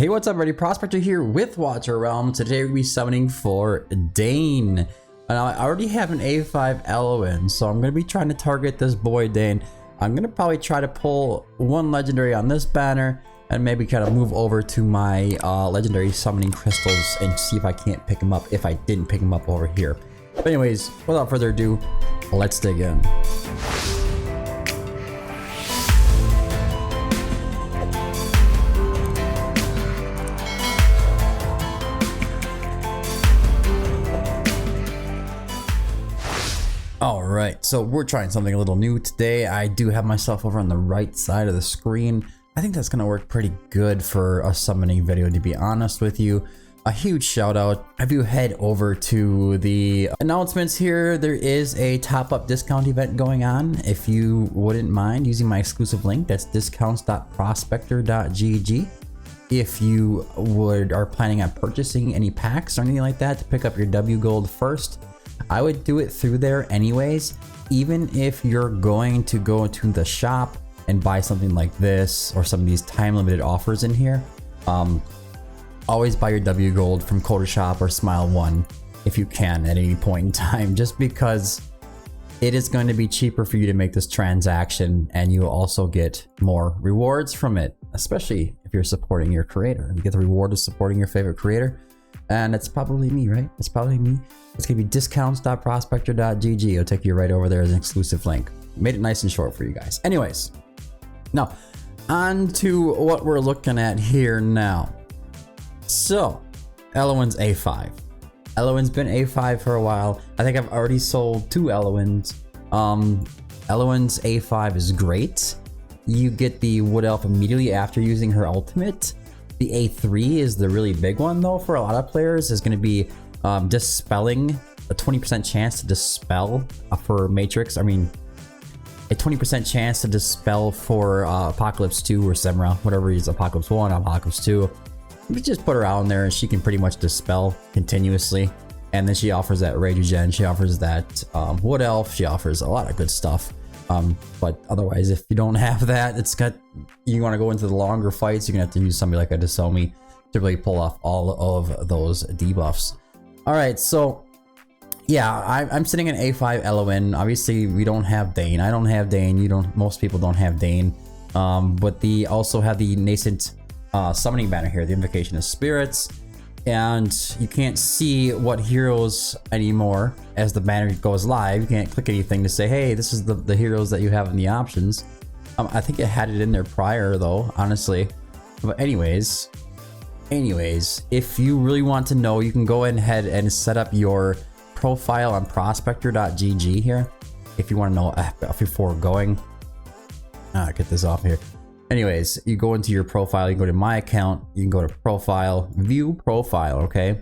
Hey, what's up, everybody? Prospector here with Watcher Realm. Today we'll be summoning for Dane. Now, I already have an A5 Elowyn, so I'm going to be trying to target this boy Dane. I'm going to probably try to pull one legendary on this banner and maybe kind of move over to my legendary summoning crystals and see if I can't pick him up if I didn't pick him up over here. But anyways, without further ado, let's dig in. Alright, so we're trying something a little new today. I do have myself over on the right side of the screen. I think that's going to work pretty good for a summoning video, to be honest with you. A huge shout out. If you head over to the announcements here, there is a top-up discount event going on. If you wouldn't mind using my exclusive link, that's discounts.prospector.gg. If you are planning on purchasing any packs or anything like that to pick up your W gold first, I would do it through there anyways. Even if you're going to go to the shop and buy something like this or some of these time limited offers in here, always buy your W gold from Coder Shop or Smile One if you can at any point in time, just because it is going to be cheaper for you to make this transaction and you will also get more rewards from it, especially if you're supporting your creator. You get the reward of supporting your favorite creator. And it's probably me, right? It's probably me. It's gonna be discounts.prospector.gg. It'll take you right over there as an exclusive link. Made it nice and short for you guys. Anyways, now on to what we're looking at here now. So, Elowyn's A5. Elowyn's been A5 for a while. I think I've already sold 2 Elowyns. Elowyn's A5 is great. You get the Wood Elf immediately after using her ultimate. The A3 is the really big one though for a lot of players. Is going to be dispelling, a 20% chance to dispel for Matrix. I mean, a 20% chance to dispel for Apocalypse 2 or Semra, whatever it is, Apocalypse 1, Apocalypse 2. You just put her out in there and she can pretty much dispel continuously. And then she offers that Rage Regen, she offers that Wood Elf, she offers a lot of good stuff. But otherwise, if you don't have that, you want to go into the longer fights, you're gonna have to use somebody like a Desomi to really pull off all of those debuffs. All right, so yeah, I'm sitting in A5 Elowyn. Obviously, we don't have Dane. I don't have Dane. Most people don't have Dane. But they also have the Nascent summoning banner here, the Invocation of Spirits. And you can't see what heroes anymore as the banner goes live. You can't click anything to say, hey, this is the heroes that you have in the options. I think it had it in there prior though, honestly. But anyways, if you really want to know, you can go ahead and set up your profile on prospector.gg here. If you want to know before going, get this off here. Anyways, you go into your profile, you go to my account, you can go to profile, view profile, okay?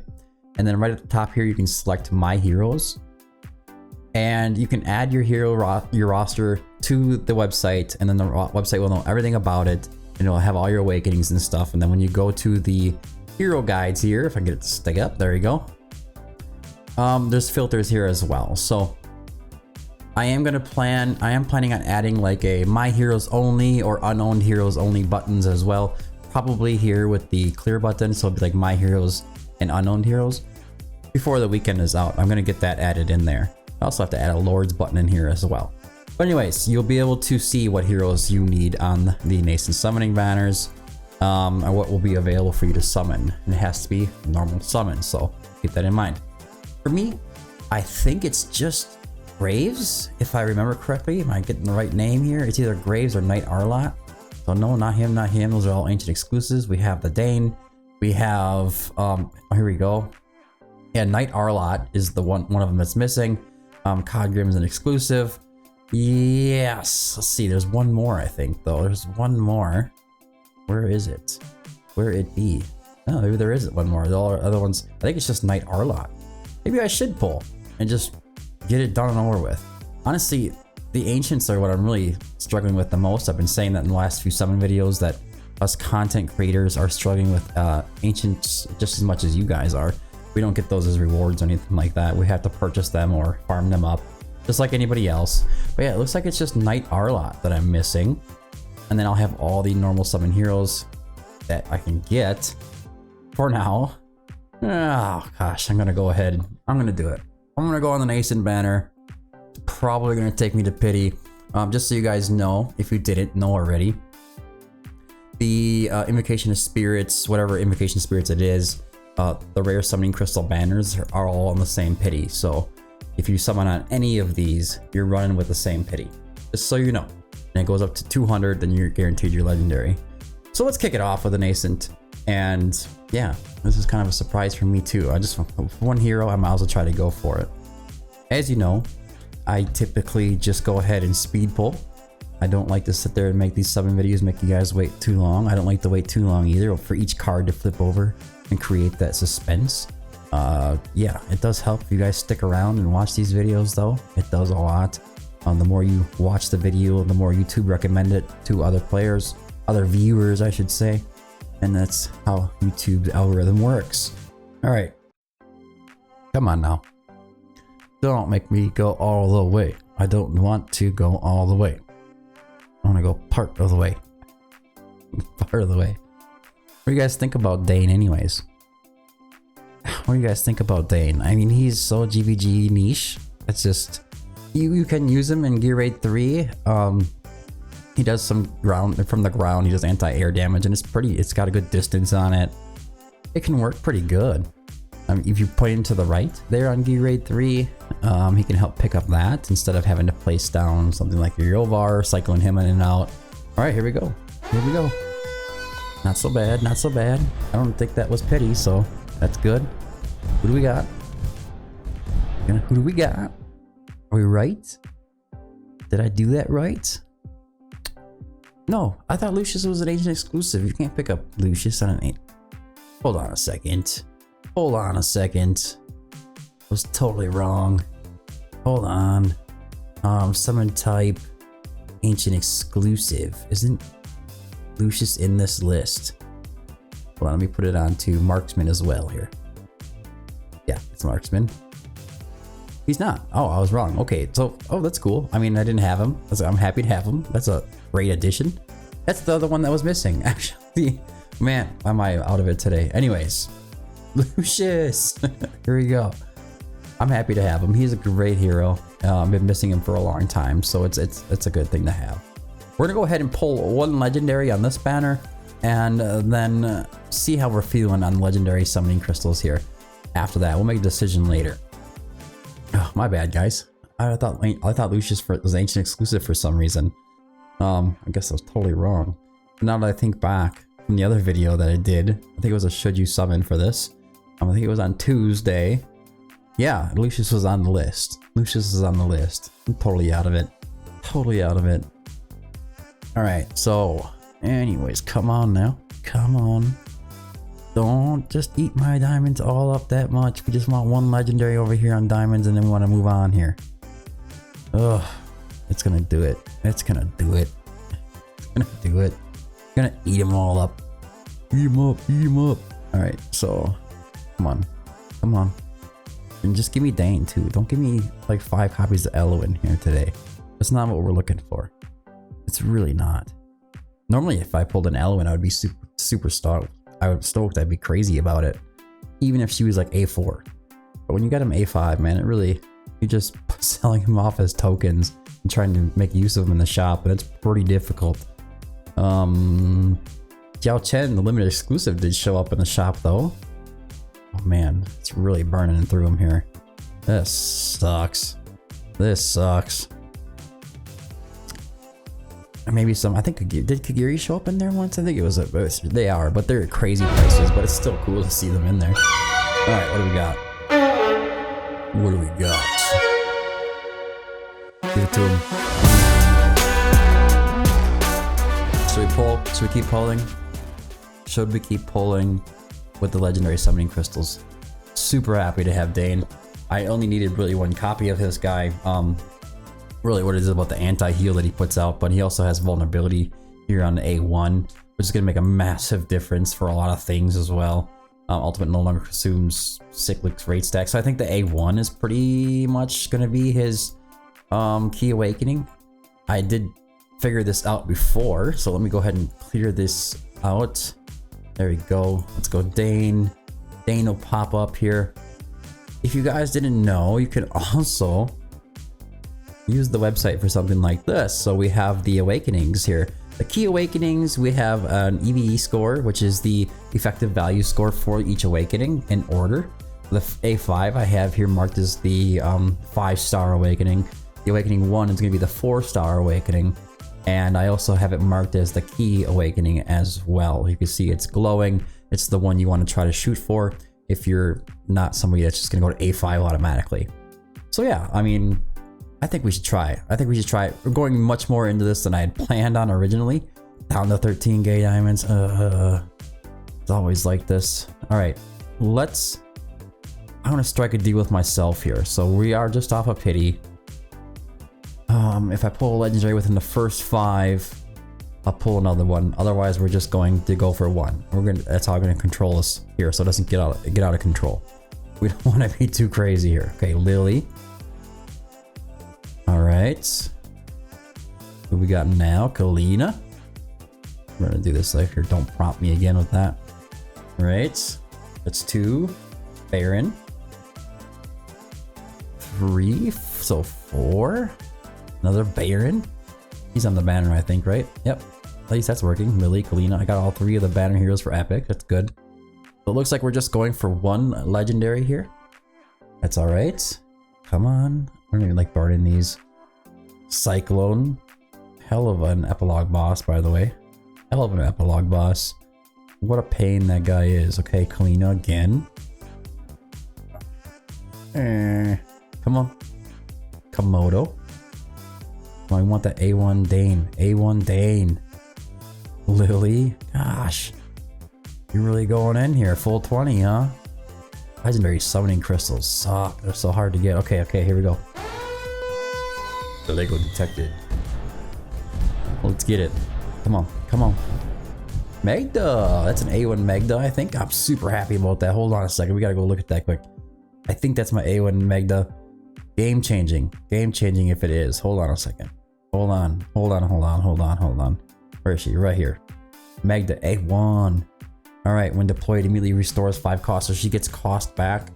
And then right at the top here, you can select my heroes. And you can add your your roster to the website, and then the website will know everything about it, and it'll have all your awakenings and stuff. And then when you go to the hero guides here, if I can get it to stick up, there you go. There's filters here as well. So I am planning on adding like a my heroes only or unowned heroes only buttons as well. Probably here with the clear button, so it'll be like my heroes and unknown heroes. Before the weekend is out, I'm gonna get that added in there. I also have to add a Lords button in here as well. But anyways, you'll be able to see what heroes you need on the Nascent summoning banners, and what will be available for you to summon. And it has to be normal summon, so keep that in mind. For me, I think it's just Graves, if I remember correctly. Am I getting the right name here? It's either Graves or Knight Arlot. So no, not him, not him. Those are all ancient exclusives. We have the Dane. We have, here we go. Yeah, Knight Arlot is the one of them that's missing. Codgrim is an exclusive. Yes, let's see. There's one more, I think, though. There's one more. Where is it? Where it be? Oh, maybe there isn't one more. The other ones, I think it's just Knight Arlot. Maybe I should pull and just get it done and over with. Honestly, the ancients are what I'm really struggling with the most. I've been saying that in the last few summon videos, that us content creators are struggling with ancients just as much as you guys are. We don't get those as rewards or anything like that. We have to purchase them or farm them up, just like anybody else. But yeah, it looks like it's just Knight Arlot that I'm missing. And then I'll have all the normal summon heroes. that I can get for now. Oh gosh, I'm gonna go ahead. I'm gonna do it. I'm gonna go on the Nascent banner. It's probably gonna take me to pity. Just so you guys know, if you didn't know already, the Invocation of Spirits, whatever Invocation Spirits it is, the rare summoning crystal banners are all on the same pity. So if you summon on any of these, you're running with the same pity. Just so you know. And it goes up to 200, then you're guaranteed your legendary. So let's kick it off with a Nascent. And yeah, this is kind of a surprise for me too. I just one hero, I might as well try to go for it. As you know, I typically just go ahead and speed pull. I don't like to sit there and make these summon videos, make you guys wait too long. I don't like to wait too long either for each card to flip over and create that suspense. Yeah, it does help if you guys stick around and watch these videos though. It does a lot. The more you watch the video, the more YouTube recommend it to other players, other viewers, I should say. And that's how YouTube's algorithm works. All right. Come on now. Don't make me go all the way. I don't want to go all the way. I want to go part of the way. Part of the way. What do you guys think about Dane anyways? What do you guys think about Dane? I mean, he's so GVG niche. It's just, you can use him in Gear Raid 3. He does some ground from the ground. He does anti-air damage, and it's got a good distance on it. It can work pretty good. If you put him to the right there on Gear Raid 3, he can help pick up that instead of having to place down something like your Yovar, cycling him in and out. All right, here we go. Here we go. Not so bad, not so bad. I don't think that was pity, so that's good. Who do we got? Who do we got? Are we right? Did I do that right? No, I thought Lucius was an agent exclusive. You can't pick up Lucius on an agent. Hold on a second. Hold on a second. I was totally wrong. Hold on. Summon type ancient exclusive. Isn't Lucius in this list? Hold on, let me put it on to marksman as well here. Yeah, it's marksman. He's not. Oh, I was wrong. Okay, so, oh, that's cool. I mean, I didn't have him. I'm happy to have him. That's a great addition. That's the other one that was missing, actually. Man, am I out of it today. Anyways, Lucius. Here we go. I'm happy to have him. He's a great hero. I've been missing him for a long time, so it's a good thing to have. We're gonna go ahead and pull one legendary on this banner, and then see how we're feeling on legendary summoning crystals here. After that, we'll make a decision later. Oh, my bad, guys. I thought Lucius was ancient exclusive for some reason. I guess I was totally wrong. Now that I think back from the other video that I did, I think it was a should you summon for this. I think it was on Tuesday. Yeah, Lucius was on the list. Lucius is on the list. I'm totally out of it. Totally out of it. All right, so anyways, come on now. Come on. Don't just eat my diamonds all up that much. We just want one legendary over here on diamonds, and then we want to move on here. Ugh, it's gonna do it. It's gonna do it. It's gonna do it. It's gonna eat them all up. Eat them up. Eat them up. All right, so come on, come on, and just give me Dane too. Don't give me like 5 copies of Elowyn here today. That's not what we're looking for. It's really not. Normally, if I pulled an Elowyn, I would be super stoked. I'd be crazy about it, even if she was like A4. But when you got him A5, man, it really, you're just selling him off as tokens and trying to make use of them in the shop, and it's pretty difficult. Jiao Chen, the limited exclusive, did show up in the shop though. Oh man, it's really burning through him here. This sucks. This sucks. Maybe some, I think, did Kagiri show up in there once? I think it was, they are, but they're crazy prices, but it's still cool to see them in there. All right, what do we got? What do we got? Give it to him. Should we pull? Should we keep pulling? Should we keep pulling with the legendary summoning crystals? Super happy to have Dane. I only needed really one copy of this guy. Really what it is about the anti-heal that he puts out, but he also has vulnerability here on the A1, which is going to make a massive difference for a lot of things as well. Ultimate no longer consumes cyclic rate stack, so I think the A1 is pretty much going to be his key awakening. I did figure this out before, so let me go ahead and clear this out. There we go. Let's go Dane. Dane will pop up here. If you guys didn't know, you can also use the website for something like this. So we have the awakenings here. The key awakenings, we have an EVE score, which is the effective value score for each awakening in order. The A5 I have here marked as the 5-star awakening. The awakening 1 is going to be the 4-star awakening. And I also have it marked as the key awakening as well. You can see it's glowing. It's the one you want to try to shoot for if you're not somebody that's just going to go to A5 automatically. So yeah, I mean, I think we should try it. I think we should try it. We're going much more into this than I had planned on originally. Down to 13 gay diamonds. It's always like this. All right, I want to strike a deal with myself here. So we are just off a pity. If I pull a legendary within the first 5, I'll pull another one. Otherwise, we're just going to go for 1. That's how I'm going to control us here, so it doesn't get out of control. We don't want to be too crazy here. Okay, Lily. All right. Who we got now? Kalina. We're gonna do this like here. Don't prompt me again with that. All right. That's 2. Baron. 3. So 4. Another Baron. He's on the banner, I think, right? Yep. At least that's working. Lily, Kalina. I got all 3 of the banner heroes for epic. That's good. So it looks like we're just going for 1 legendary here. That's all right. Come on. I don't even like burning these. Cyclone. Hell of an epilogue boss, by the way. Hell of an epilogue boss. What a pain that guy is. Okay, Kalina again. Come on. Komodo. Oh, I want that A1 Dane. A1 Dane. Lily. Gosh. You're really going in here. Full 20, huh? Legendary summoning crystals suck. They're so hard to get. Okay, here we go. The Lego detected. Let's get it. Come on. Magda. That's an A1 Magda, I think. I'm super happy about that. Hold on a second. We gotta go look at that quick. I think that's my A1 Magda. Game changing if it is. Hold on a second. Hold on. Where is she? Right here. Magda A1. All right, when deployed, immediately restores 5 cost, so she gets cost back.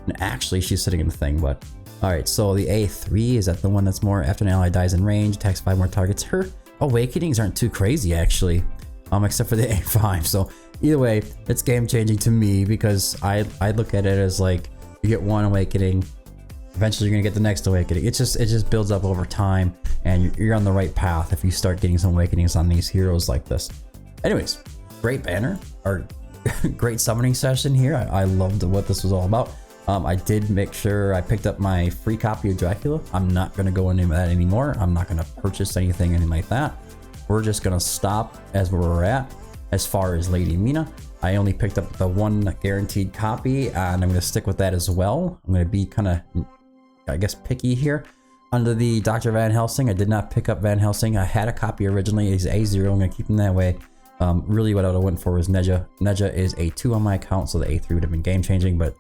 And actually, she's sitting in the thing, but... All right, so the A3, is that the one that's more after an ally dies in range, attacks 5 more targets? Her awakenings aren't too crazy, actually, except for the A5. So either way, it's game-changing to me because I look at it as like, you get 1 awakening, eventually you're gonna get the next awakening. It just builds up over time, and you're on the right path if you start getting some awakenings on these heroes like this. Anyways, great banner, or great summoning session here. I loved what this was all about. I did make sure I picked up my free copy of Dracula. I'm not going to go into that anymore. I'm not going to purchase anything like that. We're just going to stop as where we're at. As far as Lady Mina, I only picked up the 1 guaranteed copy, and I'm going to stick with that as well. I'm going to be kind of, I guess, picky here. Under the Dr. Van Helsing, I did not pick up Van Helsing. I had a copy originally. It's A0. I'm going to keep him that way. Really what I would have went for was Neja. Neja is A2 on my account, so the A3 would have been game changing, but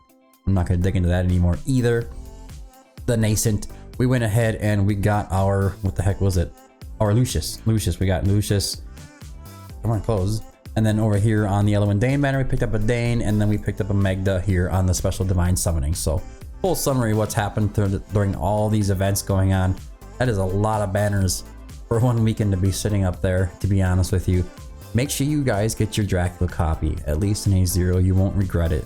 I'm not going to dig into that anymore either. The Nascent, we went ahead and we got our, what the heck was it? Our Lucius. We got Lucius. Come on, close. And then over here on the Elowyn Dane banner, we picked up a Dane, and then we picked up a Magda here on the special divine summoning. So full summary of what's happened during all these events going on. That is a lot of banners for 1 weekend to be sitting up there, to be honest with you. Make sure you guys get your Dracula copy, at least an A0. You won't regret it.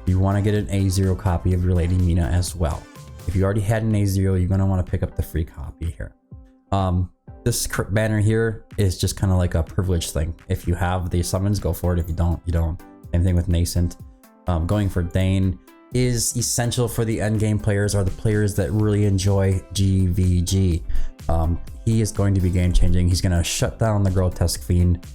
You want to get an A0 copy of your Lady Mina as well. If you already had an A0, you're going to want to pick up the free copy here. This banner here is just kind of like a privilege thing. If you have the summons, go for it. If you don't, you don't. Same thing with Nascent. Going for Dane is essential for the endgame players, or the players that really enjoy GVG. He is going to be game changing. He's going to shut down the Grotesque Fiend.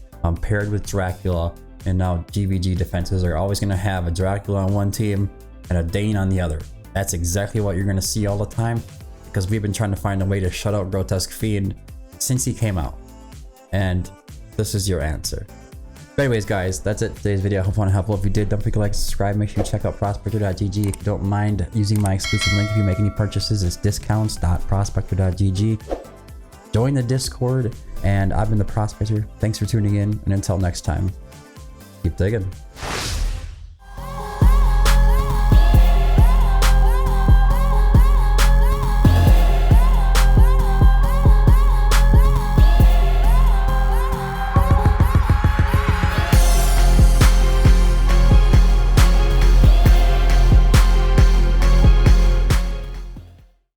Paired with Dracula, and now GVG defenses are always going to have a Dracula on one team and a Dane on the other. That's exactly what you're going to see all the time, because we've been trying to find a way to shut out Grotesque Fiend since he came out, and this is your answer. But anyways, guys, that's it for today's video. I hope you want to help. If you did, don't forget to like, subscribe. Make sure you check out prospector.gg. If you don't mind using my exclusive link if you make any purchases, it's discounts.prospector.gg. Join the Discord, and I've been the Prospector. Thanks for tuning in, and until next time, keep digging.